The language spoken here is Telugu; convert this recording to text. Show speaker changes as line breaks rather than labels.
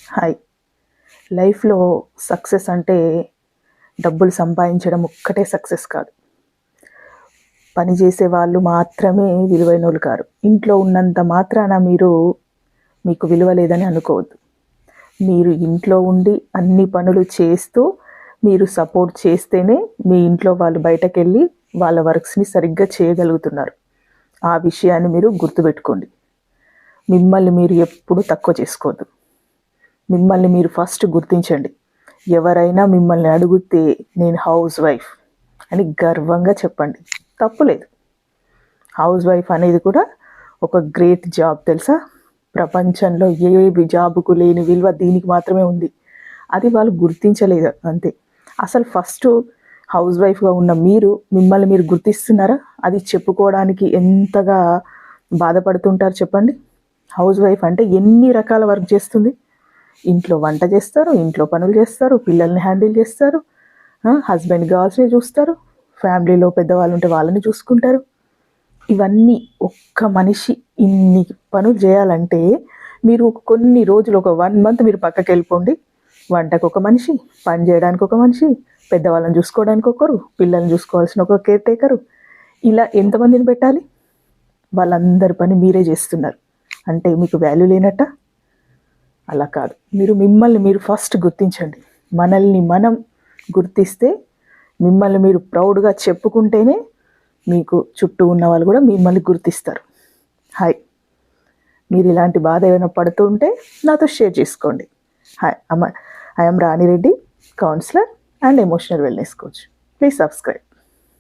హాయ్. లైఫ్‌లో సక్సెస్ అంటే డబ్బులు సంపాదించడం ఒక్కటే సక్సెస్ కాదు. పని చేసే వాళ్ళు మాత్రమే విలువైనోళ్ళు కారు. ఇంట్లో ఉన్నంత మాత్రాన మీకు విలువ లేదని అనుకోవద్దు. మీరు ఇంట్లో ఉండి అన్ని పనులు చేస్తూ మీరు సపోర్ట్ చేస్తేనే మీ ఇంట్లో వాళ్ళు బయటకెళ్ళి వాళ్ళ వర్క్స్‌ని సరిగ్గా చేయగలుగుతున్నారు. ఆ విషయాన్ని మీరు గుర్తుపెట్టుకోండి. మిమ్మల్ని మీరు ఎప్పుడూ తక్కువ చేసుకోవద్దు. మిమ్మల్ని మీరు ఫస్ట్ గుర్తించండి. ఎవరైనా మిమ్మల్ని అడిగితే నేను హౌస్ వైఫ్ అని గర్వంగా చెప్పండి. తప్పులేదు. హౌస్ వైఫ్ అనేది కూడా ఒక గ్రేట్ జాబ్ తెలుసా? ప్రపంచంలో ఏ జాబ్‌కు లేని విలువ దీనికి మాత్రమే ఉంది. అది వాళ్ళు గుర్తించలేదు అంతే. అసలు ఫస్టు హౌస్ వైఫ్‌గా ఉన్న మిమ్మల్ని మీరు గుర్తిస్తున్నారా? అది చెప్పుకోవడానికి ఎంతగా బాధపడుతుంటారు చెప్పండి. హౌస్ వైఫ్ అంటే ఎన్ని రకాల వర్క్ చేస్తుంది. ఇంట్లో వంట చేస్తారు, ఇంట్లో పనులు చేస్తారు, పిల్లల్ని హ్యాండిల్ చేస్తారు, హస్బెండ్‌కి కావాల్సినవి చూస్తారు, ఫ్యామిలీలో పెద్దవాళ్ళు ఉంటే వాళ్ళని చూసుకుంటారు. ఇవన్నీ ఒక్క మనిషి ఇన్ని పనులు చేయాలంటే మీరు కొన్ని రోజులు ఒక 1 మంత్ మీరు పక్కకి వెళ్ళిపోండి. వంటకు ఒక మనిషి, పని చేయడానికి ఒక మనిషి, పెద్దవాళ్ళని చూసుకోవడానికి ఒకరు, పిల్లల్ని చూసుకోవాల్సిన ఒక కేర్ టేకరు, ఇలా ఎంతమందిని పెట్టాలి? వాళ్ళందరి పని మీరే చేస్తున్నారు అంటే మీకు వాల్యూ లేనట్ట? అలా కాదు. మిమ్మల్ని మీరు ఫస్ట్ గుర్తించండి. మనల్ని మనం గుర్తిస్తే మిమ్మల్ని మీరు ప్రౌడ్‌గా చెప్పుకుంటేనే మీకు చుట్టూ ఉన్న వాళ్ళు కూడా మిమ్మల్ని గుర్తిస్తారు. హాయ్. మీరు ఇలాంటి బాధ ఏమైనా పడుతూ ఉంటే నాతో షేర్ చేసుకోండి. Hi. I am Rani Reddy, counsellor and emotional wellness coach. Please subscribe.